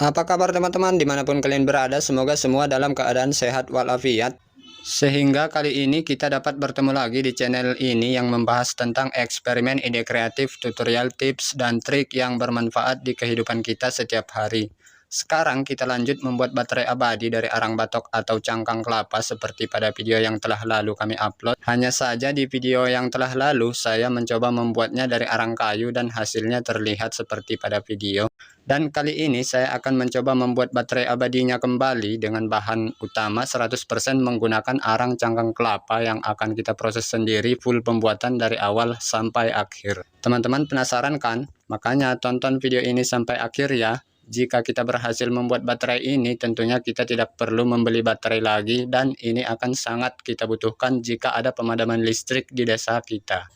Apa kabar teman-teman dimanapun kalian berada, semoga semua dalam keadaan sehat walafiat. Sehingga kali ini kita dapat bertemu lagi di channel ini yang membahas tentang eksperimen ide kreatif, tutorial tips, dan trik yang bermanfaat di kehidupan kita setiap hari. Sekarang kita lanjut membuat baterai abadi dari arang batok atau cangkang kelapa seperti pada video yang telah lalu kami upload. Hanya saja di video yang telah lalu saya mencoba membuatnya dari arang kayu dan hasilnya terlihat seperti pada video. Dan kali ini saya akan mencoba membuat baterai abadinya kembali dengan bahan utama 100% menggunakan arang cangkang kelapa yang akan kita proses sendiri full pembuatan dari awal sampai akhir. Teman-teman penasaran kan? Makanya tonton video ini sampai akhir ya. Jika kita berhasil membuat baterai ini, tentunya kita tidak perlu membeli baterai lagi dan ini akan sangat kita butuhkan jika ada pemadaman listrik di desa kita.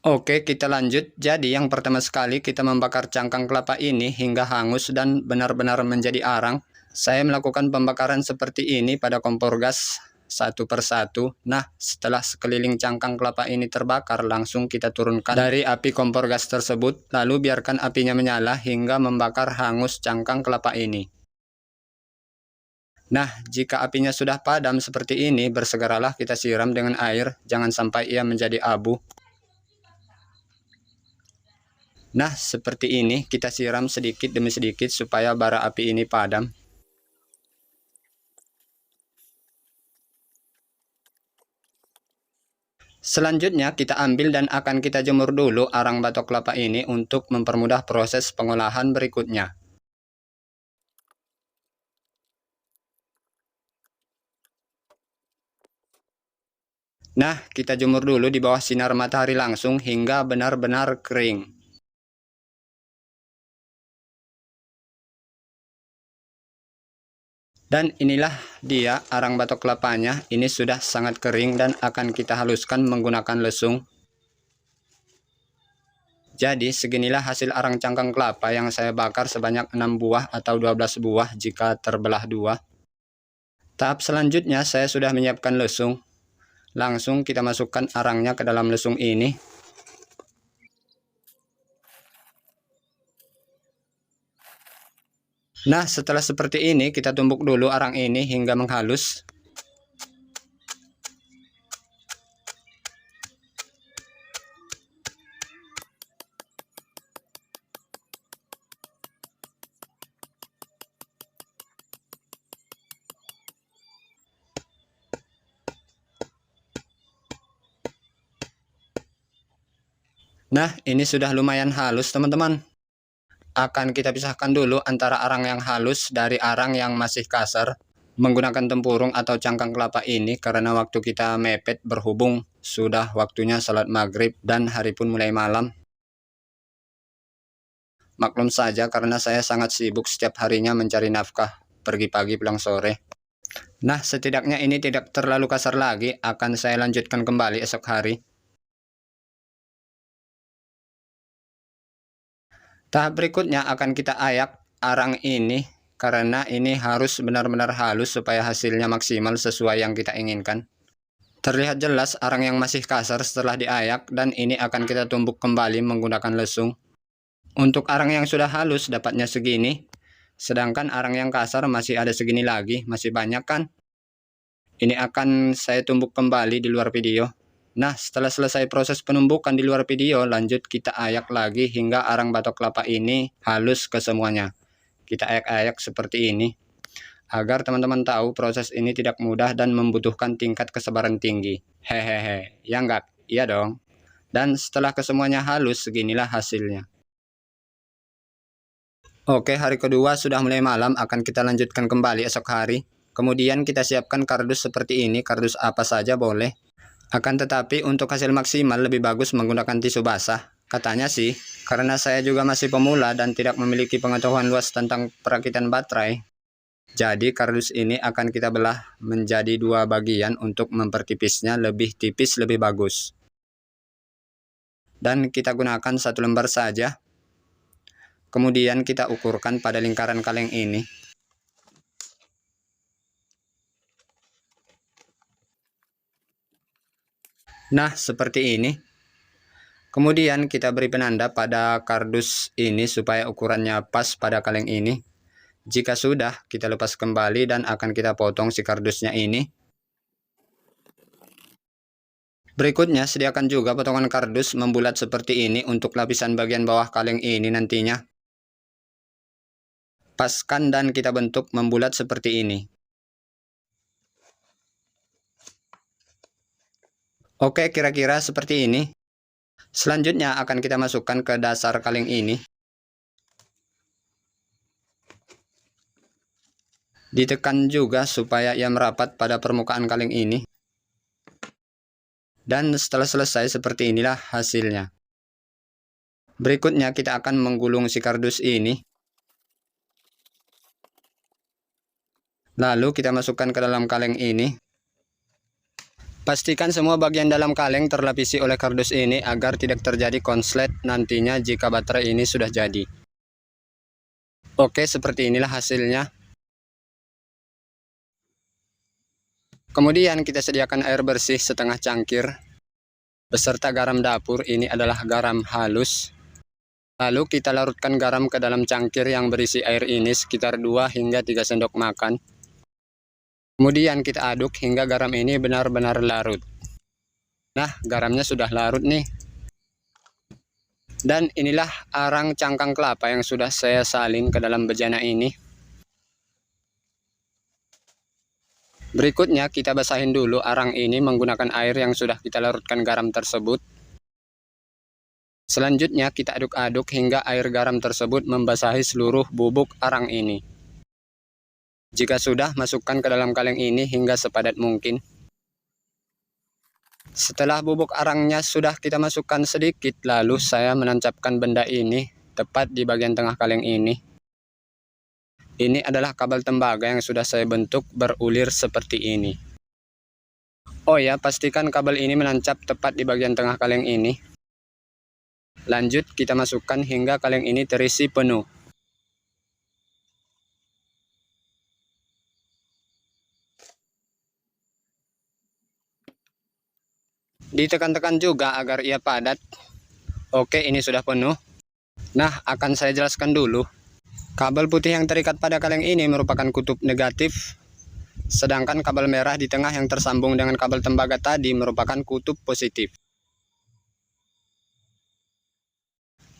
Oke, kita lanjut. Jadi yang pertama sekali kita membakar cangkang kelapa ini hingga hangus dan benar-benar menjadi arang. Saya melakukan pembakaran seperti ini pada kompor gas satu persatu. Nah, setelah sekeliling cangkang kelapa ini terbakar, langsung kita turunkan dari api kompor gas tersebut, lalu biarkan apinya menyala hingga membakar hangus cangkang kelapa ini. Nah, jika apinya sudah padam seperti ini, bersegeralah kita siram dengan air, jangan sampai ia menjadi abu. Nah, seperti ini kita siram sedikit demi sedikit supaya bara api ini padam. Selanjutnya kita ambil dan akan kita jemur dulu arang batok kelapa ini untuk mempermudah proses pengolahan berikutnya. Nah, kita jemur dulu di bawah sinar matahari langsung hingga benar-benar kering. Dan inilah dia arang batok kelapanya. Ini sudah sangat kering dan akan kita haluskan menggunakan lesung. Jadi seginilah hasil arang cangkang kelapa yang saya bakar sebanyak 6 buah atau 12 buah jika terbelah dua. Tahap selanjutnya saya sudah menyiapkan lesung. Langsung kita masukkan arangnya ke dalam lesung ini. Nah, setelah seperti ini kita tumbuk dulu arang ini hingga menghalus. Nah, ini sudah lumayan halus teman-teman. Akan kita pisahkan dulu antara arang yang halus dari arang yang masih kasar menggunakan tempurung atau cangkang kelapa ini karena waktu kita mepet berhubung sudah waktunya salat maghrib dan hari pun mulai malam. Maklum saja karena saya sangat sibuk setiap harinya mencari nafkah, pergi pagi pulang sore. Nah, setidaknya ini tidak terlalu kasar lagi, akan saya lanjutkan kembali esok hari. Tahap berikutnya akan kita ayak arang ini karena ini harus benar-benar halus supaya hasilnya maksimal sesuai yang kita inginkan. Terlihat jelas arang yang masih kasar setelah diayak dan ini akan kita tumbuk kembali menggunakan lesung. Untuk arang yang sudah halus dapatnya segini, sedangkan arang yang kasar masih ada segini lagi, masih banyak kan? Ini akan saya tumbuk kembali di luar video. Nah, setelah selesai proses penumbukan di luar video, lanjut kita ayak lagi hingga arang batok kelapa ini halus ke semuanya. Kita ayak-ayak seperti ini. Agar teman-teman tahu proses ini tidak mudah dan membutuhkan tingkat kesabaran tinggi. Hehehe, ya enggak? Iya dong. Dan setelah kesemuanya halus, seginilah hasilnya. Oke, hari kedua sudah mulai malam, akan kita lanjutkan kembali esok hari. Kemudian kita siapkan kardus seperti ini, kardus apa saja boleh. Akan tetapi untuk hasil maksimal lebih bagus menggunakan tisu basah. Katanya sih, karena saya juga masih pemula dan tidak memiliki pengetahuan luas tentang perakitan baterai. Jadi kardus ini akan kita belah menjadi dua bagian untuk mempertipisnya lebih tipis lebih bagus. Dan kita gunakan satu lembar saja. Kemudian kita ukurkan pada lingkaran kaleng ini. Nah, seperti ini. Kemudian kita beri penanda pada kardus ini supaya ukurannya pas pada kaleng ini. Jika sudah, kita lepas kembali dan akan kita potong si kardusnya ini. Berikutnya, sediakan juga potongan kardus membulat seperti ini untuk lapisan bagian bawah kaleng ini nantinya. Paskan dan kita bentuk membulat seperti ini. Oke, kira-kira seperti ini. Selanjutnya akan kita masukkan ke dasar kaleng ini. Ditekan juga supaya ia merapat pada permukaan kaleng ini. Dan setelah selesai seperti inilah hasilnya. Berikutnya kita akan menggulung si kardus ini. Lalu kita masukkan ke dalam kaleng ini. Pastikan semua bagian dalam kaleng terlapisi oleh kardus ini agar tidak terjadi konslet nantinya jika baterai ini sudah jadi. Oke, seperti inilah hasilnya. Kemudian kita sediakan air bersih setengah cangkir beserta garam dapur, ini adalah garam halus. Lalu kita larutkan garam ke dalam cangkir yang berisi air ini sekitar 2 hingga 3 sendok makan. Kemudian kita aduk hingga garam ini benar-benar larut. Nah, garamnya sudah larut nih. Dan inilah arang cangkang kelapa yang sudah saya salin ke dalam bejana ini. Berikutnya kita basahin dulu arang ini menggunakan air yang sudah kita larutkan garam tersebut. Selanjutnya kita aduk-aduk hingga air garam tersebut membasahi seluruh bubuk arang ini. Jika sudah, masukkan ke dalam kaleng ini hingga sepadat mungkin. Setelah bubuk arangnya sudah kita masukkan sedikit, lalu saya menancapkan benda ini tepat di bagian tengah kaleng ini. Ini adalah kabel tembaga yang sudah saya bentuk berulir seperti ini. Oh ya, pastikan kabel ini menancap tepat di bagian tengah kaleng ini. Lanjut, kita masukkan hingga kaleng ini terisi penuh. Ditekan-tekan juga agar ia padat. Oke, ini sudah penuh. Nah, akan saya jelaskan dulu. Kabel putih yang terikat pada kaleng ini merupakan kutub negatif, sedangkan kabel merah di tengah yang tersambung dengan kabel tembaga tadi merupakan kutub positif.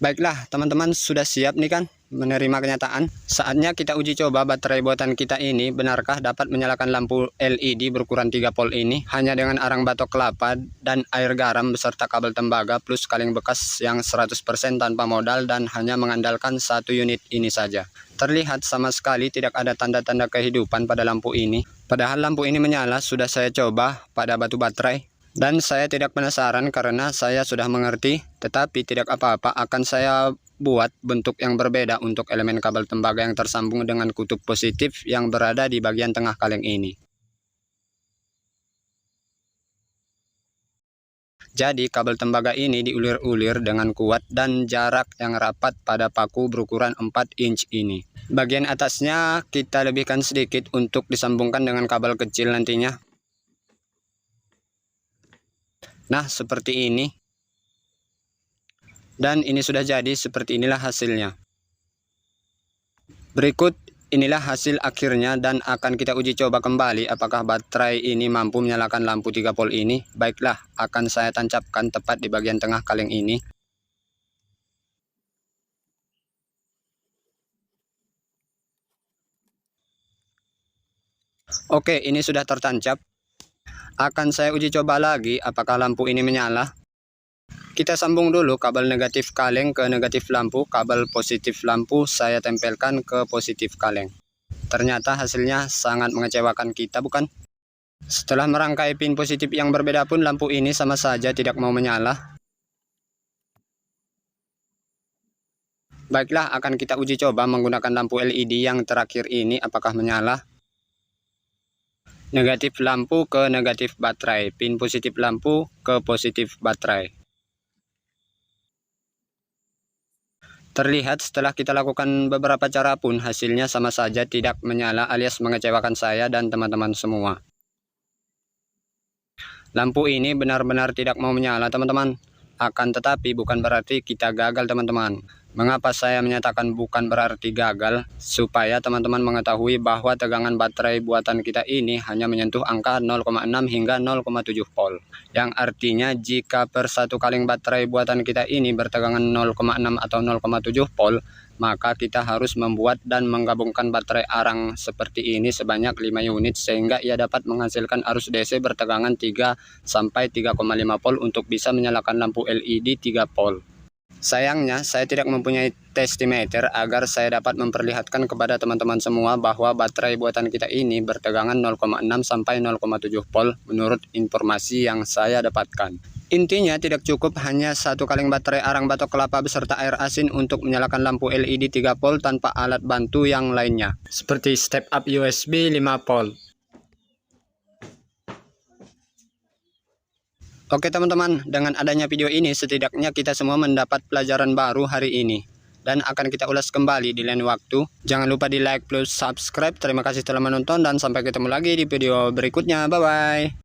Baiklah, teman-teman sudah siap nih kan menerima kenyataan? Saatnya kita uji coba baterai buatan kita ini benarkah dapat menyalakan lampu LED berukuran 3 volt ini hanya dengan arang batok kelapa dan air garam beserta kabel tembaga plus kaleng bekas yang 100% tanpa modal dan hanya mengandalkan 1 unit ini saja. Terlihat sama sekali tidak ada tanda-tanda kehidupan pada lampu ini. Padahal lampu ini menyala sudah saya coba pada batu baterai. Dan saya tidak penasaran karena saya sudah mengerti, tetapi tidak apa-apa, akan saya buat bentuk yang berbeda untuk elemen kabel tembaga yang tersambung dengan kutub positif yang berada di bagian tengah kaleng ini. Jadi kabel tembaga ini diulir-ulir dengan kuat dan jarak yang rapat pada paku berukuran 4 inch ini. Bagian atasnya kita lebihkan sedikit untuk disambungkan dengan kabel kecil nantinya. Nah, seperti ini. Dan ini sudah jadi, seperti inilah hasilnya. Berikut inilah hasil akhirnya dan akan kita uji coba kembali apakah baterai ini mampu menyalakan lampu 3 volt ini. Baiklah, akan saya tancapkan tepat di bagian tengah kaleng ini. Oke, ini sudah tertancap. Akan saya uji coba lagi apakah lampu ini menyala. Kita sambung dulu kabel negatif kaleng ke negatif lampu, kabel positif lampu saya tempelkan ke positif kaleng. Ternyata hasilnya sangat mengecewakan kita, bukan? Setelah merangkai pin positif yang berbeda pun lampu ini sama saja tidak mau menyala. Baiklah, akan kita uji coba menggunakan lampu LED yang terakhir ini apakah menyala. Negatif lampu ke negatif baterai, pin positif lampu ke positif baterai. Terlihat setelah kita lakukan beberapa cara pun hasilnya sama saja tidak menyala alias mengecewakan saya dan teman-teman semua. Lampu ini benar-benar tidak mau menyala teman-teman. Akan tetapi bukan berarti kita gagal teman-teman. Mengapa saya menyatakan bukan berarti gagal? Supaya teman-teman mengetahui bahwa tegangan baterai buatan kita ini hanya menyentuh angka 0,6 hingga 0,7 volt. Yang artinya jika per satu kaleng baterai buatan kita ini bertegangan 0,6 atau 0,7 volt, maka kita harus membuat dan menggabungkan baterai arang seperti ini sebanyak 5 unit sehingga ia dapat menghasilkan arus DC bertegangan 3 sampai 3,5 volt untuk bisa menyalakan lampu LED 3 volt. Sayangnya, saya tidak mempunyai testimeter agar saya dapat memperlihatkan kepada teman-teman semua bahwa baterai buatan kita ini bertegangan 0,6 sampai 0,7 volt menurut informasi yang saya dapatkan. Intinya tidak cukup hanya satu kaleng baterai arang batok kelapa beserta air asin untuk menyalakan lampu LED 3 volt tanpa alat bantu yang lainnya, seperti step up USB 5 volt. Oke teman-teman, dengan adanya video ini setidaknya kita semua mendapat pelajaran baru hari ini. Dan akan kita ulas kembali di lain waktu. Jangan lupa di like plus subscribe. Terima kasih telah menonton dan sampai ketemu lagi di video berikutnya. Bye-bye.